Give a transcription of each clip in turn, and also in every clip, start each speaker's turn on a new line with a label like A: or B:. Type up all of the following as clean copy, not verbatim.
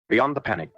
A: Beyond the Panic,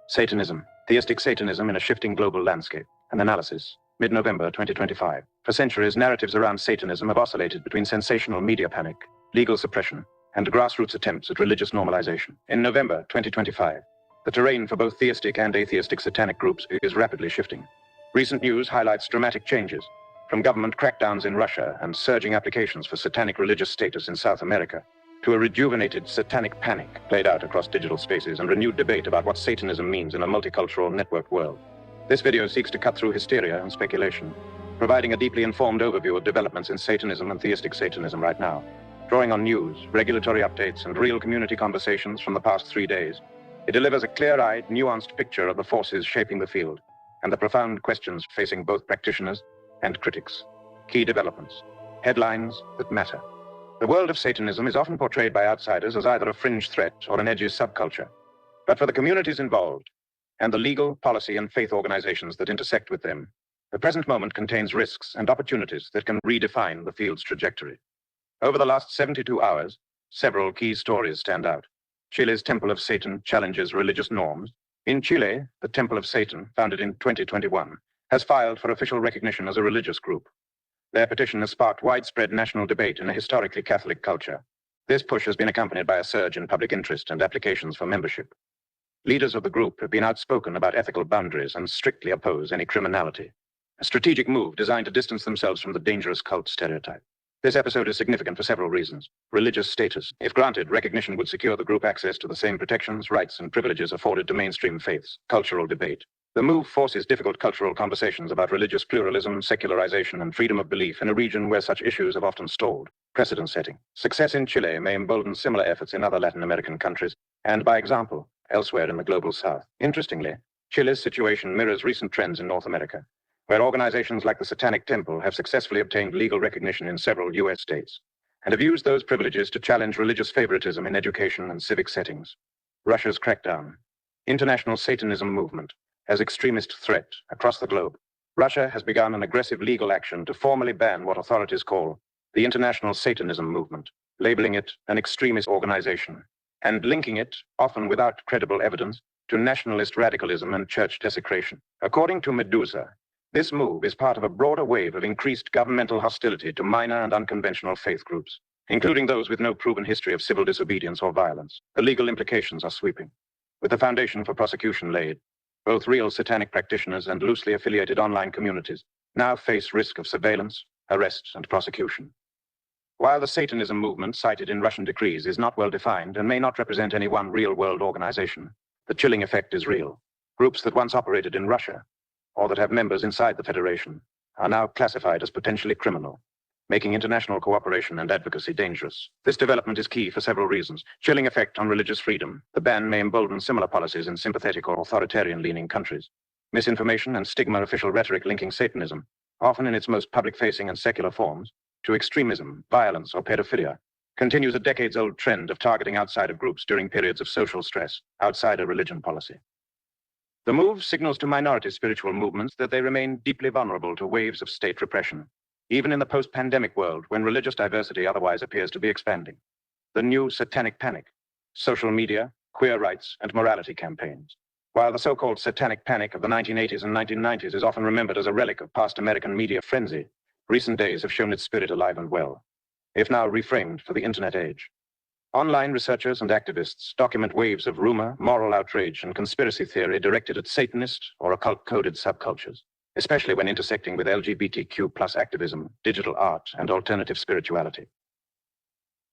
A: Satanism, Theistic Satanism in a Shifting Global Landscape, an Analysis, mid-November 2025. For centuries, narratives around Satanism have oscillated between sensational media panic, legal suppression, and grassroots attempts at religious normalization. In November 2025, the terrain for both theistic and atheistic satanic groups is rapidly shifting. Recent news highlights dramatic changes, from government crackdowns in Russia and surging applications for satanic religious status in South America, to a rejuvenated satanic panic played out across digital spaces and renewed debate about what Satanism means in a multicultural networked world. This video seeks to cut through hysteria and speculation, providing a deeply informed overview of developments in Satanism and theistic Satanism right now. Drawing on news, regulatory updates, and real community conversations from the past 3 days, it delivers a clear-eyed, nuanced picture of the forces shaping the field and the profound questions facing both practitioners and critics. Key developments. Headlines that matter. The world of Satanism is often portrayed by outsiders as either a fringe threat or an edgy subculture. But for the communities involved, and the legal, policy, and faith organizations that intersect with them, the present moment contains risks and opportunities that can redefine the field's trajectory. Over the last 72 hours, several key stories stand out. Chile's Temple of Satan challenges religious norms. In Chile, the Temple of Satan, founded in 2021, has filed for official recognition as a religious group. Their petition has sparked widespread national debate in a historically Catholic culture. This push has been accompanied by a surge in public interest and applications for membership. Leaders of the group have been outspoken about ethical boundaries and strictly oppose any criminality, a strategic move designed to distance themselves from the dangerous cult stereotype. This episode is significant for several reasons. Religious status. If granted, recognition would secure the group access to the same protections, rights, and privileges afforded to mainstream faiths. Cultural debate. The move forces difficult cultural conversations about religious pluralism, secularization, and freedom of belief in a region where such issues have often stalled. Precedent setting. Success in Chile may embolden similar efforts in other Latin American countries, and by example, elsewhere in the global south. Interestingly, Chile's situation mirrors recent trends in North America, where organizations like the Satanic Temple have successfully obtained legal recognition in several U.S. states, and have used those privileges to challenge religious favoritism in education and civic settings. Russia's crackdown. International Satanism movement as extremist threat across the globe. Russia has begun an aggressive legal action to formally ban what authorities call the International Satanism movement, labeling it an extremist organization, and linking it, often without credible evidence, to nationalist radicalism and church desecration. According to Medusa, this move is part of a broader wave of increased governmental hostility to minor and unconventional faith groups, including those with no proven history of civil disobedience or violence. The legal implications are sweeping. With the foundation for prosecution laid, both real satanic practitioners and loosely affiliated online communities now face risk of surveillance, arrest, and prosecution. While the Satanism movement cited in Russian decrees is not well defined and may not represent any one real-world organization, the chilling effect is real. Groups that once operated in Russia, or that have members inside the Federation, are now classified as potentially criminal, making international cooperation and advocacy dangerous. This development is key for several reasons. Chilling effect on religious freedom. The ban may embolden similar policies in sympathetic or authoritarian-leaning countries. Misinformation and stigma official rhetoric linking Satanism, often in its most public-facing and secular forms, to extremism, violence, or pedophilia, continues a decades-old trend of targeting outsider groups during periods of social stress, outsider religion policy. The move signals to minority spiritual movements that they remain deeply vulnerable to waves of state repression, even in the post-pandemic world when religious diversity otherwise appears to be expanding. The new satanic panic, social media, queer rights, and morality campaigns. While the so-called satanic panic of the 1980s and 1990s is often remembered as a relic of past American media frenzy, recent days have shown its spirit alive and well, if now reframed for the internet age. Online researchers and activists document waves of rumor, moral outrage, and conspiracy theory directed at Satanist or occult-coded subcultures, especially when intersecting with LGBTQ+ activism, digital art, and alternative spirituality.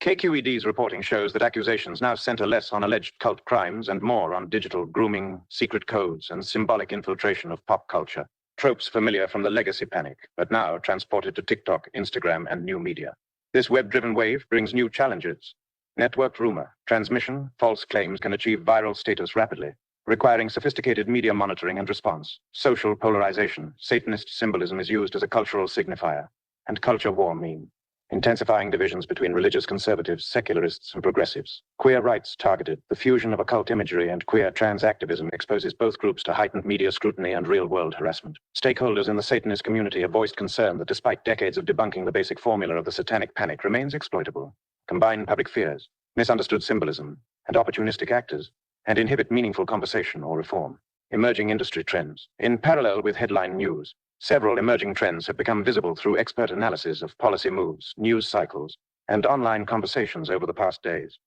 A: KQED's reporting shows that accusations now center less on alleged cult crimes and more on digital grooming, secret codes, and symbolic infiltration of pop culture, tropes familiar from the legacy panic, but now transported to TikTok, Instagram, and new media. This web-driven wave brings new challenges. Networked rumor, transmission, false claims can achieve viral status rapidly, requiring sophisticated media monitoring and response. Social polarization. Satanist symbolism is used as a cultural signifier and culture war meme, intensifying divisions between religious conservatives, secularists, and progressives. Queer rights targeted. The fusion of occult imagery and queer trans activism exposes both groups to heightened media scrutiny and real-world harassment. Stakeholders in the Satanist community have voiced concern that despite decades of debunking, the basic formula of the satanic panic remains exploitable. Combined public fears, misunderstood symbolism, and opportunistic actors and inhibit meaningful conversation or reform. Emerging industry trends. In parallel with headline news, several emerging trends have become visible through expert analysis of policy moves, news cycles, and online conversations over the past days.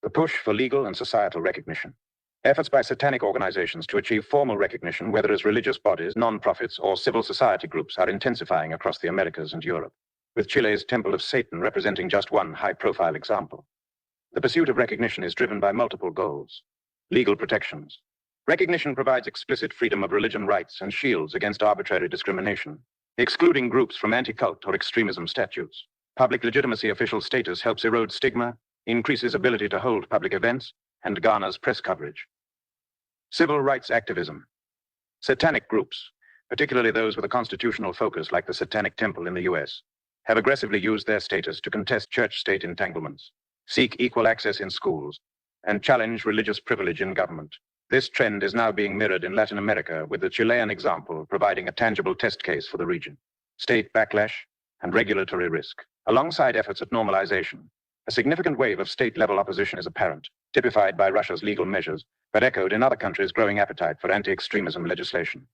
A: The push for legal and societal recognition. Efforts by satanic organizations to achieve formal recognition, whether as religious bodies, non-profits, or civil society groups, are intensifying across the Americas and Europe, with Chile's Temple of Satan representing just one high-profile example. The pursuit of recognition is driven by multiple goals. Legal protections. Recognition provides explicit freedom of religion rights and shields against arbitrary discrimination, excluding groups from anti-cult or extremism statutes. Public legitimacy official status helps erode stigma, increases ability to hold public events, and garners press coverage. Civil rights activism. Satanic groups, particularly those with a constitutional focus like the Satanic Temple in the US, have aggressively used their status to contest church-state entanglements, seek equal access in schools, and challenge religious privilege in government. This trend is now being mirrored in Latin America, with the Chilean example providing a tangible test case for the region. State backlash and regulatory risk. Alongside efforts at normalization, a significant wave of state-level opposition is apparent, typified by Russia's legal measures, but echoed in other countries' growing appetite for anti-extremism legislation.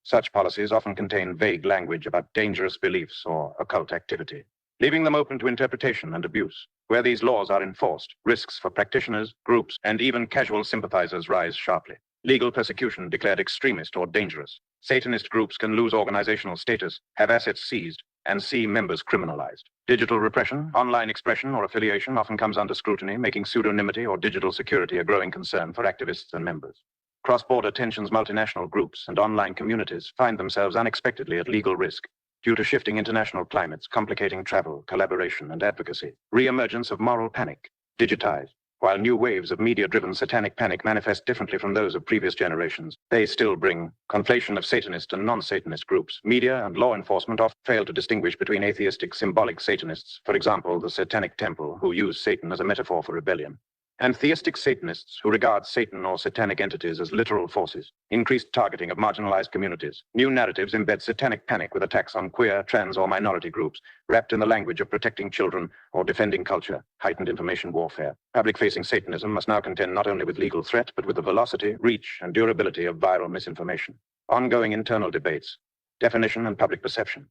A: Such policies often contain vague language about dangerous beliefs or occult activity, leaving them open to interpretation and abuse. Where these laws are enforced, risks for practitioners, groups, and even casual sympathizers rise sharply. Legal persecution declared extremist or dangerous. Satanist groups can lose organizational status, have assets seized, and see members criminalized. Digital repression, online expression, or affiliation often comes under scrutiny, making pseudonymity or digital security a growing concern for activists and members. Cross-border tensions, multinational groups, and online communities find themselves unexpectedly at legal risk due to shifting international climates, complicating travel, collaboration, and advocacy. Re-emergence of moral panic. Digitized. While new waves of media-driven satanic panic manifest differently from those of previous generations, they still bring conflation of Satanist and non-Satanist groups. Media and law enforcement often fail to distinguish between atheistic symbolic Satanists, for example, the Satanic Temple, who use Satan as a metaphor for rebellion, and theistic Satanists who regard Satan or satanic entities as literal forces. Increased targeting of marginalized communities. New narratives embed satanic panic with attacks on queer, trans, or minority groups, wrapped in the language of protecting children or defending culture. Heightened information warfare. Public-facing Satanism must now contend not only with legal threat, but with the velocity, reach, and durability of viral misinformation. Ongoing internal debates. Definition and public perception.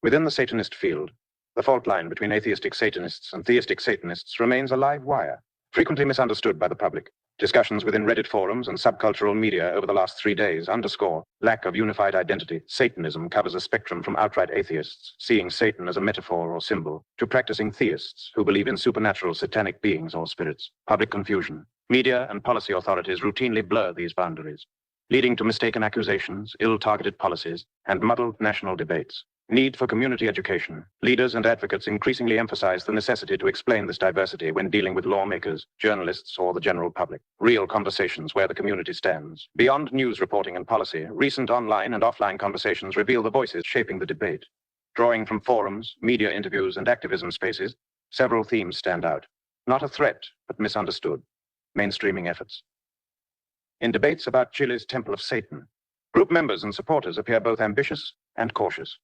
A: Within the Satanist field, the fault line between atheistic Satanists and theistic Satanists remains a live wire, frequently misunderstood by the public. Discussions within Reddit forums and subcultural media over the last 3 days underscore lack of unified identity. Satanism covers a spectrum from outright atheists, seeing Satan as a metaphor or symbol, to practicing theists who believe in supernatural satanic beings or spirits. Public confusion. Media and policy authorities routinely blur these boundaries, leading to mistaken accusations, ill-targeted policies, and muddled national debates. Need for community education. Leaders and advocates increasingly emphasize the necessity to explain this diversity when dealing with lawmakers, journalists, or the general public. Real conversations where the community stands. Beyond news reporting and policy, recent online and offline conversations reveal the voices shaping the debate. Drawing from forums, media interviews, and activism spaces, several themes stand out. Not a threat, but misunderstood. Mainstreaming efforts. In debates about Chile's Temple of Satan, group members and supporters appear both ambitious and cautious.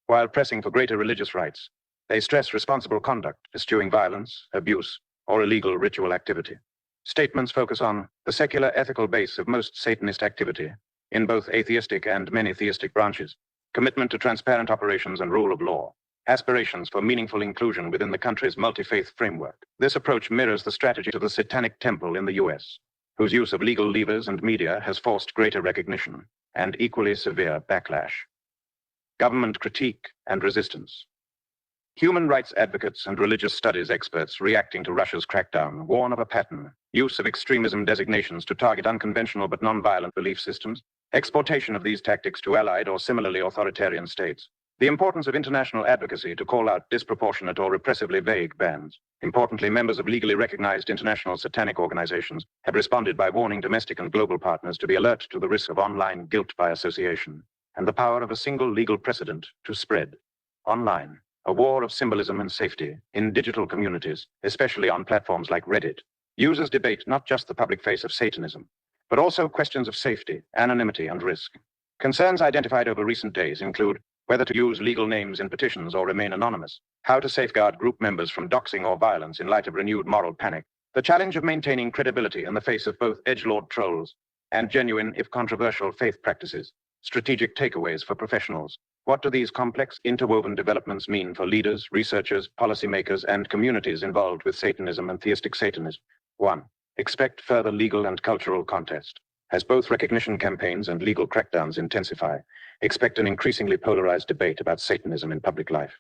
A: While pressing for greater religious rights, they stress responsible conduct, eschewing violence, abuse, or illegal ritual activity. Statements focus on the secular ethical base of most Satanist activity, in both atheistic and many theistic branches, commitment to transparent operations and rule of law, aspirations for meaningful inclusion within the country's multi-faith framework. This approach mirrors the strategy of the Satanic Temple in the US, whose use of legal levers and media has forced greater recognition and equally severe backlash. Government critique and resistance. Human rights advocates and religious studies experts reacting to Russia's crackdown warn of a pattern: use of extremism designations to target unconventional but non-violent belief systems, exportation of these tactics to allied or similarly authoritarian states, the importance of international advocacy to call out disproportionate or repressively vague bans. Importantly, members of legally recognized international satanic organizations have responded by warning domestic and global partners to be alert to the risk of online guilt by association, and the power of a single legal precedent to spread. Online, a war of symbolism and safety in digital communities, especially on platforms like Reddit. Users debate not just the public face of Satanism, but also questions of safety, anonymity, and risk. Concerns identified over recent days include whether to use legal names in petitions or remain anonymous, how to safeguard group members from doxing or violence in light of renewed moral panic, The challenge of maintaining credibility in the face of both edgelord trolls and genuine, if controversial, faith practices. Strategic takeaways for professionals. What do these complex, interwoven developments mean for leaders, researchers, policymakers, and communities involved with Satanism and theistic Satanism? 1. Expect further legal and cultural contest. As both recognition campaigns and legal crackdowns intensify, expect an increasingly polarized debate about Satanism in public life.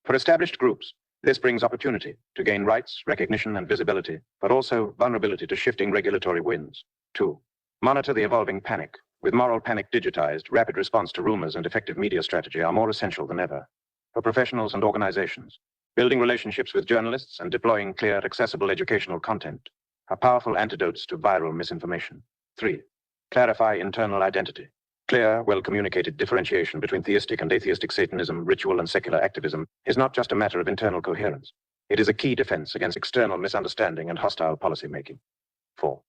A: For established groups, this brings opportunity to gain rights, recognition, and visibility, but also vulnerability to shifting regulatory winds. 2. Monitor the evolving panic. With moral panic digitized, rapid response to rumors and effective media strategy are more essential than ever. For professionals and organizations, building relationships with journalists and deploying clear, accessible educational content are powerful antidotes to viral misinformation. 3. Clarify internal identity. Clear, well-communicated differentiation between theistic and atheistic Satanism, ritual and secular activism, is not just a matter of internal coherence. It is a key defense against external misunderstanding and hostile policymaking. 4.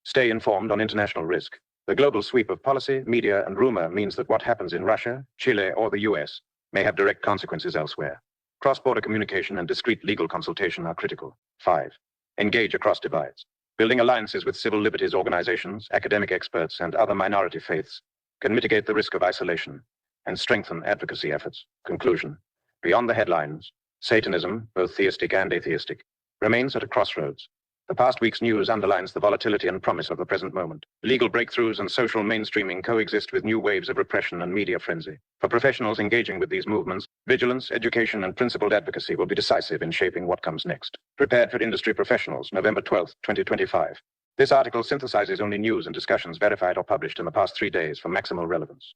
A: Stay informed on international risk. The global sweep of policy, media, and rumor means that what happens in Russia, Chile, or the US may have direct consequences elsewhere. Cross-border communication and discreet legal consultation are critical. 5. Engage across divides. Building alliances with civil liberties organizations, academic experts, and other minority faiths can mitigate the risk of isolation and strengthen advocacy efforts. Conclusion. Beyond the headlines, Satanism, both theistic and atheistic, remains at a crossroads. The past week's news underlines the volatility and promise of the present moment. Legal breakthroughs and social mainstreaming coexist with new waves of repression and media frenzy. For professionals engaging with these movements, vigilance, education, and principled advocacy will be decisive in shaping what comes next. Prepared for Industry Professionals, November 12, 2025. This article synthesizes only news and discussions verified or published in the past 3 days for maximal relevance.